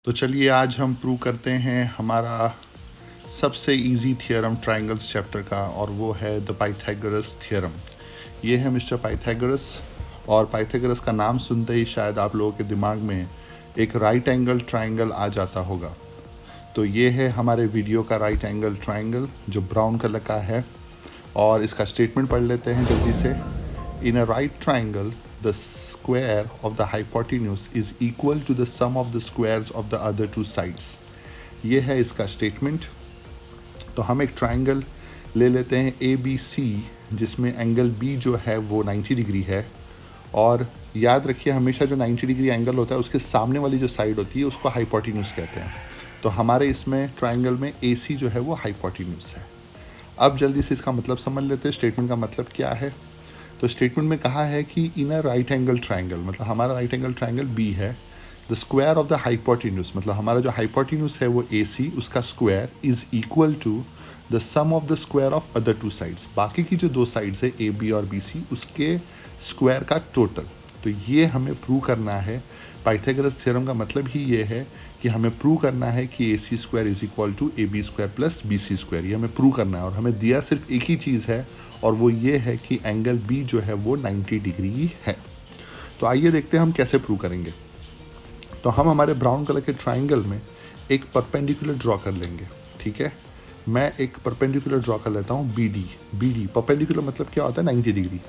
तो चलिए आज हम प्रूव करते हैं हमारा सबसे इजी थियरम ट्रायंगल्स चैप्टर का, और वो है द पाइथागोरस थियरम। ये है मिस्टर पाइथागोरस, और पाइथागोरस का नाम सुनते ही शायद आप लोगों के दिमाग में एक राइट एंगल ट्रायंगल आ जाता होगा। तो ये है हमारे वीडियो का राइट एंगल ट्रायंगल जो ब्राउन कलर का है, और इसका स्टेटमेंट पढ़ लेते हैं जल्दी से। In a right triangle the square of the hypotenuse is equal to the sum of the squares of the other two sides। ये है इसका स्टेटमेंट। तो हम एक ट्रायंगल ले लेते हैं ए बी सी, जिसमें एंगल बी जो है वो 90 डिग्री है, और याद रखिए हमेशा जो 90 डिग्री एंगल होता है उसके सामने वाली जो साइड होती है उसको हाइपोटेन्यूज कहते हैं। तो हमारे इसमें ट्रायंगल में ए सी जो है वो हाइपोटेन्यूज है। अब जल्दी से इसका मतलब समझ लेते हैं, स्टेटमेंट का मतलब क्या है। तो स्टेटमेंट में कहा है कि in a right angle triangle, मतलब हमारा राइट एंगल ट्रायंगल बी है, the square of the hypotenuse, मतलब हमारा जो हाइपोटेन्यूज है वो ए सी, उसका square is equal to the sum of the square of other two sides, बाकी की जो दो साइड्स है ए बी और बी सी उसके स्क्वायर का टोटल। तो ये हमें प्रूव करना है। पाइथागोरस थ्योरम का मतलब ही ये है कि हमें प्रूव करना है कि A C square is equal to A B square plus B C square. ये हमें प्रूव करना है, और हमें दिया सिर्फ एक ही चीज़ है, और वो ये है कि एंगल बी जो है वो 90 डिग्री है। तो आइए देखते हैं हम कैसे प्रूव करेंगे। तो हम हमारे ब्राउन कलर के ट्रायंगल में एक परपेंडिकुलर ड्रॉ कर लेंगे। ठीक है, मैं एक परपेंडिकुलर ड्रॉ कर लेता हूँ B D. B D perpendicular मतलब क्या होता है, 90 डिग्री।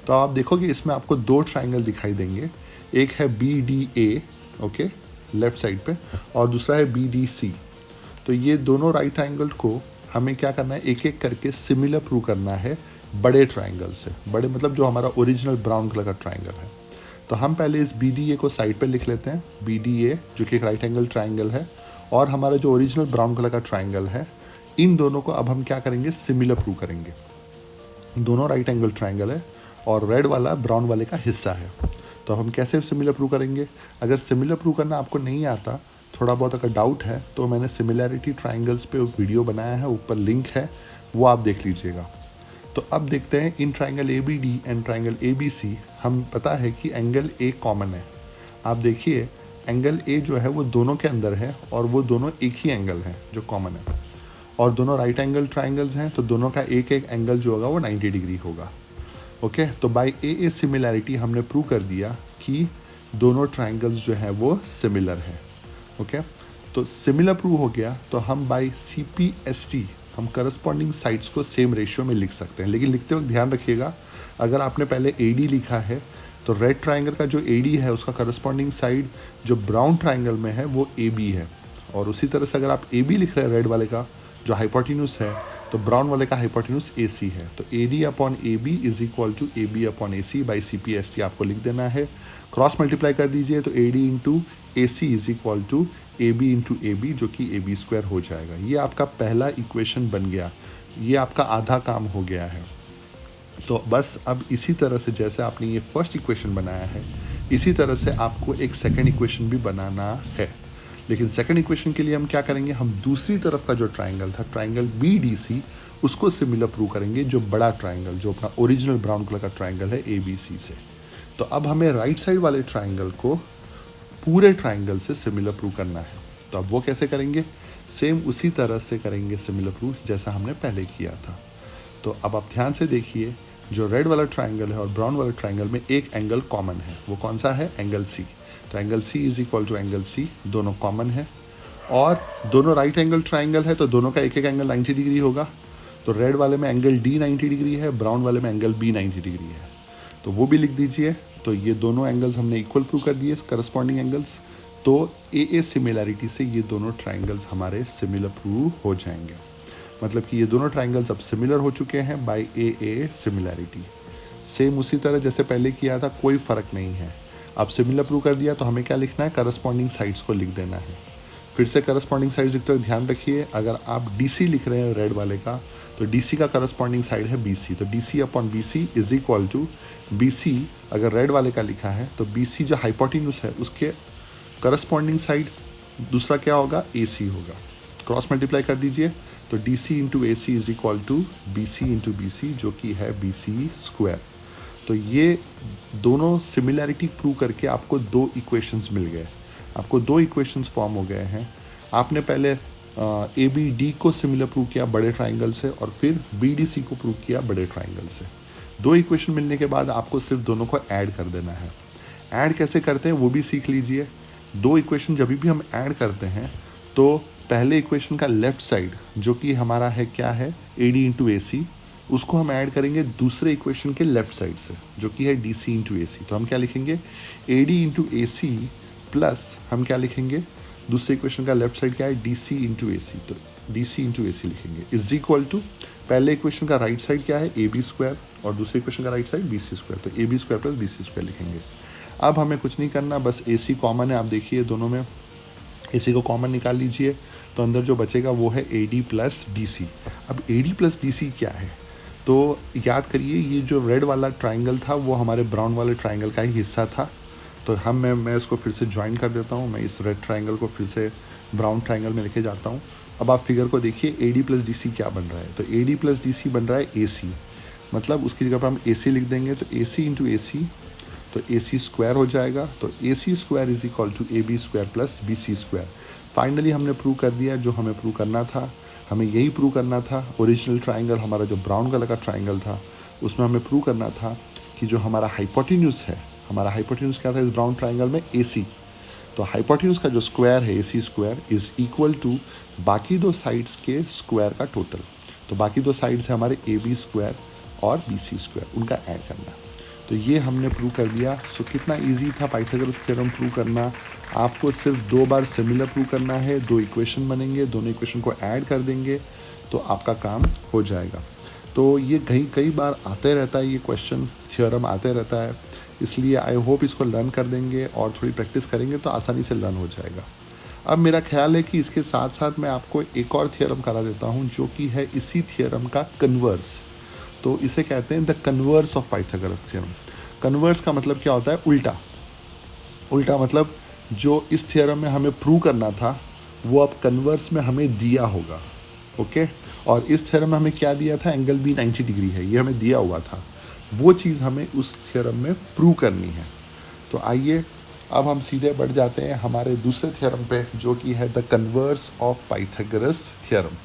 तो आप देखोगे इसमें आपको दो ट्रायंगल दिखाई देंगे, एक है B D A, okay, left side पे, और दूसरा है बी डी सी। तो ये दोनों राइट एंगल को हमें क्या करना है, एक एक करके सिमिलर प्रूव करना है बड़े ट्रायंगल से। बड़े मतलब जो हमारा ओरिजिनल ब्राउन कलर का ट्रायंगल है। तो हम पहले इस बी डी ए को साइड पे लिख लेते हैं, बी डी ए जो कि एक राइट एंगल ट्रायंगल है, और हमारा जो ओरिजिनल ब्राउन कलर का ट्रायंगल है, इन दोनों को अब हम क्या करेंगे, सिमिलर प्रूव करेंगे। दोनों राइट एंगल ट्रायंगल है, और रेड वाला ब्राउन वाले का हिस्सा है। तो हम कैसे सिमिलर प्रूव करेंगे। अगर सिमिलर प्रूव करना आपको नहीं आता, थोड़ा बहुत अगर डाउट है, तो मैंने सिमिलैरिटी ट्रायंगल्स पे वीडियो बनाया है, ऊपर लिंक है, वो आप देख लीजिएगा। तो अब देखते हैं in triangle A B D and triangle A B C, हम पता है कि एंगल ए कॉमन है। आप देखिए एंगल ए जो है वो दोनों के अंदर है, और वो दोनों एक ही एंगल है जो कॉमन है, और दोनों राइट एंगल ट्रायंगल्स हैं, तो दोनों का एक एक एंगल जो होगा वो 90 डिग्री होगा। ओके, तो बाय ए सिमिलैरिटी हमने प्रूव कर दिया कि दोनों ट्रायंगल्स जो है वो सिमिलर है। ओके, तो सिमिलर प्रूव हो गया, तो हम बाय CPST हम करस्पॉन्डिंग साइड्स को सेम रेशियो में लिख सकते हैं। लेकिन लिखते वक्त ध्यान रखिएगा, अगर आपने पहले AD लिखा है तो रेड ट्रायंगल का जो AD है उसका करस्पॉन्डिंग साइड जो ब्राउन ट्रायंगल में है वो AB है, और उसी तरह से अगर आप AB लिख रहे हैं रेड वाले का जो हाइपोटेन्यूज है, तो ब्राउन वाले का हाइपोटेन्यूज AC है। तो AD upon AB is equal to AB upon AC by CPST आपको लिख देना है। क्रॉस मल्टीप्लाई कर दीजिए तो AD into AC is equal to AB into AB जो कि AB स्क्वायर हो जाएगा। ये आपका पहला इक्वेशन बन गया, ये आपका आधा काम हो गया है। तो बस अब इसी तरह से जैसे आपने ये फर्स्ट इक्वेशन बनाया है, इसी तरह से आपको एक सेकेंड इक्वेशन भी बनाना है। लेकिन सेकंड इक्वेशन के लिए हम क्या करेंगे, हम दूसरी तरफ का जो ट्रायंगल था, ट्रायंगल BDC, उसको सिमिलर प्रूव करेंगे, जो बड़ा ट्रायंगल जो अपना ओरिजिनल ब्राउन कलर का ट्रायंगल है ABC से। तो अब हमें राइट साइड वाले ट्रायंगल को पूरे ट्रायंगल से सिमिलर प्रूव करना है। तो अब वो कैसे करेंगे, सेम उसी तरह से करेंगे सिमिलर प्रूव जैसा हमने पहले किया था। तो अब आप ध्यान से देखिए, जो रेड वाला ट्रायंगल है और ब्राउन वाला ट्रायंगल में एक एंगल कॉमन है, वो कौन सा है, एंगल C। तो angle C is equal to angle C, दोनों कॉमन है, और दोनों राइट एंगल ट्रायंगल है, तो दोनों का एक एक एंगल 90 डिग्री होगा। तो रेड वाले में एंगल D 90 डिग्री है, ब्राउन वाले में एंगल B 90 डिग्री है, तो वो भी लिख दीजिए। तो ये दोनों एंगल्स हमने इक्वल प्रूव कर दिए, करस्पॉन्डिंग एंगल्स। तो ए सिमिलैरिटी से ये दोनों ट्रायंगल्स हमारे सिमिलर प्रूव हो जाएंगे, मतलब कि ये दोनों ट्रायंगल्स अब सिमिलर हो चुके हैं बाय ए सिमिलैरिटी। सेम उसी तरह जैसे पहले किया था, कोई फ़र्क नहीं है। अब सिमिलर प्रूव कर दिया तो हमें क्या लिखना है, करस्पॉन्डिंग साइड्स को लिख देना है। फिर से करस्पॉन्डिंग साइड्स लिखते हुए ध्यान रखिए, अगर आप DC लिख रहे हैं रेड वाले का, तो DC का करस्पॉन्डिंग साइड है BC। तो DC upon BC is equal to BC, अगर रेड वाले का लिखा है तो BC जो हाइपोटेन्यूज है उसके करस्पॉन्डिंग साइड दूसरा क्या होगा, AC होगा। क्रॉस मल्टीप्लाई कर दीजिए तो DC into AC is equal to BC into BC जो कि है BC स्क्वायर। तो ये दोनों सिमिलैरिटी प्रूव करके आपको दो इक्वेशंस मिल गए। आपको दो इक्वेशंस फॉर्म हो गए हैं। आपने पहले ए बी डी को सिमिलर प्रूव किया बड़े ट्राइंगल से, और फिर बी डी सी को प्रूव किया बड़े ट्राइंगल से। दो इक्वेशन मिलने के बाद आपको सिर्फ दोनों को ऐड कर देना है। ऐड कैसे करते हैं वो भी सीख लीजिए। दो इक्वेशन जब भी हम ऐड करते हैं तो पहले इक्वेशन का लेफ्ट साइड जो कि हमारा है क्या है, ए डी इंटू ए सी, उसको हम ऐड करेंगे दूसरे इक्वेशन के लेफ्ट साइड से जो कि है डी सी इंटू ए सी। तो हम क्या लिखेंगे, A D into A C plus हम क्या लिखेंगे, दूसरे इक्वेशन का लेफ्ट साइड क्या है, डी सी इंटू ए सी। तो D C into A C लिखेंगे इज इक्वल टू, पहले इक्वेशन का राइट साइड क्या है, ए बी स्क्वायर, और दूसरे इक्वेशन का right side B C square. तो A B square plus B C square लिखेंगे। अब हमें कुछ नहीं करना, बस ए सी कॉमन है, आप देखिए दोनों में ए सी को कॉमन निकाल लीजिए, तो अंदर जो बचेगा वो है A D plus D C. अब A D plus D C क्या है, तो याद करिए ये जो रेड वाला ट्राइंगल था वो हमारे ब्राउन वाले ट्राइंगल का ही हिस्सा था। तो मैं इसको फिर से ज्वाइन कर देता हूँ, मैं इस रेड ट्राइंगल को फिर से ब्राउन ट्राइंगल में लेके जाता हूँ। अब आप फिगर को देखिए, A D plus D C क्या बन रहा है, तो A D plus D C बन रहा है ए सी, मतलब उसकी जगह पर हम ए सी लिख देंगे, तो ए सी इंटू ए सी, तो ए सी स्क्वायर हो जाएगा। तो A C square is equal to A B square plus B C square. Finally हमने प्रूव कर दिया जो हमें प्रूव करना था। हमें यही प्रूव करना था, ओरिजिनल ट्राइंगल हमारा जो ब्राउन कलर का ट्राइंगल था उसमें हमें प्रूव करना था कि जो हमारा हाइपोटेन्यूज है, हमारा हाइपोटेन्यूज क्या था इस ब्राउन ट्राइंगल में, ए सी। तो हाइपोटेन्यूज का जो स्क्वायर है A C square is equal to बाकी दो साइड्स के स्क्वायर का टोटल। तो बाकी दो साइड्स है हमारे ए बी स्क्वायर और बी सी स्क्वायर, उनका ऐड करना। तो ये हमने प्रूव कर दिया। सो कितना इजी था पाइथागोरस थ्योरम प्रूव करना। आपको सिर्फ 2 बार सिमिलर प्रूव करना है, 2 इक्वेशन बनेंगे, दोनों इक्वेशन को ऐड कर देंगे तो आपका काम हो जाएगा। तो ये कई बार आते रहता है, ये क्वेश्चन थ्योरम आते रहता है, इसलिए आई होप इसको लर्न कर देंगे और थोड़ी प्रैक्टिस करेंगे तो आसानी से लर्न हो जाएगा। अब मेरा ख्याल है कि इसके साथ साथ मैं आपको एक और थ्योरम करा देता हूँ जो कि है इसी थ्योरम का कन्वर्स। तो इसे कहते हैं the converse of Pythagoras theorem. Converse का मतलब क्या होता है, उल्टा। उल्टा मतलब जो इस थ्योरम में हमें प्रूव करना था वो अब कन्वर्स में हमें दिया होगा। ओके, और इस थ्योरम में हमें क्या दिया था, एंगल बी 90 डिग्री है, ये हमें दिया हुआ था, वो चीज़ हमें उस थ्योरम में प्रूव करनी है। तो आइए अब हम सीधे बढ़ जाते हैं हमारे दूसरे थ्योरम पे जो कि है the converse of Pythagoras theorem.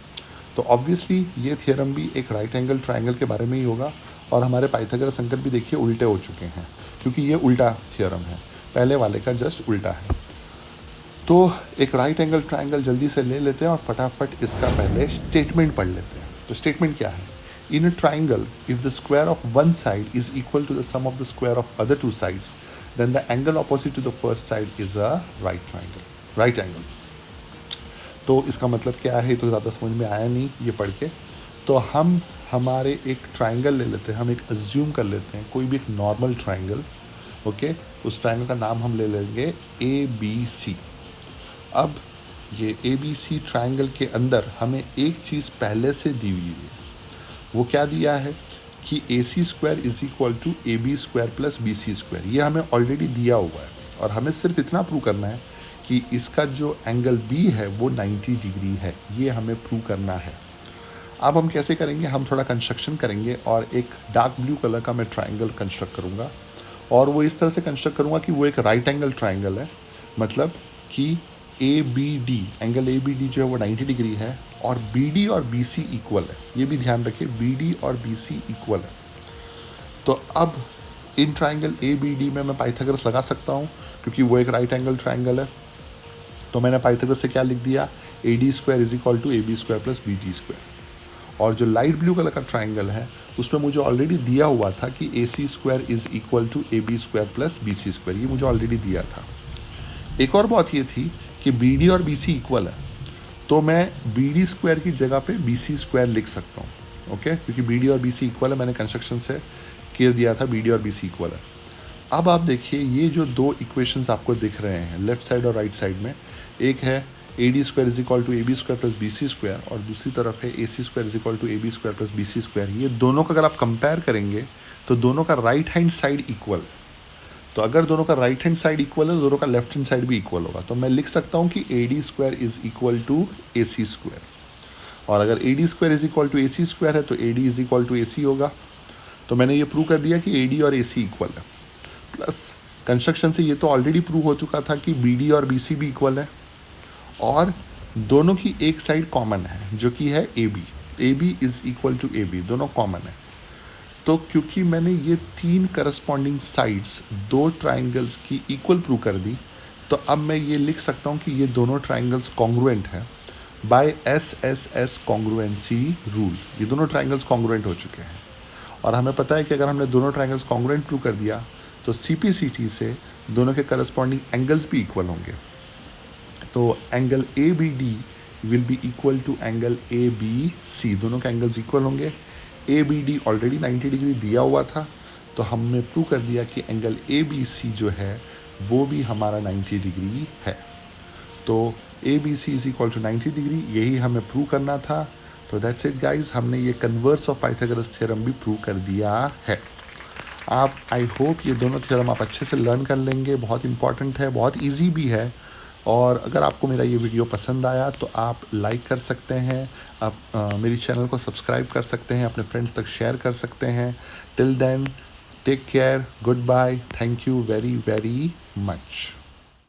तो ऑब्वियसली ये थ्योरम भी एक राइट एंगल ट्राइंगल के बारे में ही होगा, और हमारे पाइथागोरस अंकल भी देखिए उल्टे हो चुके हैं क्योंकि ये उल्टा थ्योरम है, पहले वाले का जस्ट उल्टा है। तो एक राइट एंगल ट्राइंगल जल्दी से ले लेते हैं और फटाफट इसका पहले स्टेटमेंट पढ़ लेते हैं। तो स्टेटमेंट क्या है, in a triangle if the square of one side is equal to the sum of the square of other two sides then the angle opposite to the first side is a right angle. तो इसका मतलब क्या है, तो ज़्यादा समझ में आया नहीं ये पढ़ के। तो हम हमारे एक ट्राइंगल ले लेते हैं, हम एक अज्यूम कर लेते हैं कोई भी एक नॉर्मल ट्राइंगल। ओके, उस ट्राइंगल का नाम हम ले लेंगे ए बी सी। अब ये ए बी सी ट्राइंगल के अंदर हमें एक चीज़ पहले से दी हुई है, वो क्या दिया है कि A C square is equal to A B square plus B C square. ये हमें ऑलरेडी दिया हुआ है और हमें सिर्फ इतना प्रूव करना है कि इसका जो एंगल बी है वो 90 डिग्री है, ये हमें प्रूव करना है। अब हम कैसे करेंगे, हम थोड़ा कंस्ट्रक्शन करेंगे और एक डार्क ब्लू कलर का मैं ट्राइंगल कंस्ट्रक्ट करूँगा, और वो इस तरह से कंस्ट्रक्ट करूँगा कि वो एक राइट एंगल ट्राइंगल है, मतलब कि A B D, angle A B D जो है वो 90 डिग्री है और बी डी और बी सी इक्वल है। ये भी ध्यान रखिए, बी डी और बी सी इक्वल है। तो अब इन ट्राइंगल ए बी डी में मैं पाइथागोरस लगा सकता हूँ क्योंकि वो एक राइट एंगल ट्राइंगल है। तो मैंने पाइथागोरस से क्या लिख दिया, A D square is equal to A B square plus B D square. और जो लाइट ब्लू कलर का ट्राइंगल है उसमें मुझे ऑलरेडी दिया हुआ था कि A C square is equal to A B square plus B C square, ये मुझे ऑलरेडी दिया था। एक और बात ये थी कि बी डी और बी सी इक्वल है, तो मैं बी डी स्क्वायर की जगह पे बी सी स्क्वायर लिख सकता हूँ। ओके, क्योंकि बी डी और बी सी इक्वल है, मैंने कंस्ट्रक्शन से कह दिया था बी डी और बी सी इक्वल है। अब आप देखिए ये जो दो इक्वेशंस आपको दिख रहे हैं लेफ्ट साइड और राइट साइड में, एक है A D square is equal to A B square plus B C square और दूसरी तरफ है A C square is equal to A B square plus B C square. ये दोनों का अगर आप कंपेयर करेंगे तो दोनों का राइट हैंड साइड इक्वल। तो अगर दोनों का राइट हैंड साइड इक्वल है तो दोनों का लेफ्ट हैंड साइड भी इक्वल होगा। तो मैं लिख सकता हूँ कि A D square is equal to A C square, और अगर A D square is equal to A C square है तो A D is equal to A C होगा। तो मैंने ये प्रूव कर दिया कि ए डी और ए सी इक्वल है। प्लस कंस्ट्रक्शन से ये तो ऑलरेडी प्रूव हो चुका था कि बी डी और बी सी भी इक्वल है और दोनों की एक साइड कॉमन है जो कि है A B is equal to A B, दोनों कॉमन है। तो क्योंकि मैंने ये तीन करस्पॉन्डिंग साइड्स दो ट्राइंगल्स की इक्वल प्रूव कर दी, तो अब मैं ये लिख सकता हूँ कि ये दोनों ट्राइंगल्स कॉन्ग्रुएंट हैं बाय एस कॉन्ग्रुएंसी रूल। ये दोनों ट्राइंगल्स कॉन्ग्रुएंट हो चुके हैं और हमें पता है कि अगर हमने दोनों ट्राइंगल्स कॉन्ग्रुएंट प्रूव कर दिया तो CPCT से दोनों के करस्पॉन्डिंग एंगल्स भी इक्वल होंगे। तो angle ABD will be equal to angle ABC, दोनों के एंगल्स इक्वल होंगे। ABD ऑलरेडी 90 डिग्री दिया हुआ था, तो हमने प्रूव कर दिया कि एंगल ABC जो है वो भी हमारा 90 डिग्री है। तो ABC is equal to 90 degree, यही हमें प्रूव करना था। तो दैट्स इट गाइज, हमने ये कन्वर्स ऑफ पाइथागोरस थ्योरम भी प्रूव कर दिया है। आप आई होप ये दोनों थ्योरम आप अच्छे से लर्न कर लेंगे, बहुत इंपॉर्टेंट है, बहुत ईजी भी है। और अगर आपको मेरा ये वीडियो पसंद आया तो आप लाइक कर सकते हैं, आप मेरी चैनल को सब्सक्राइब कर सकते हैं, अपने फ्रेंड्स तक शेयर कर सकते हैं। Till then take care, goodbye, thank you very very much.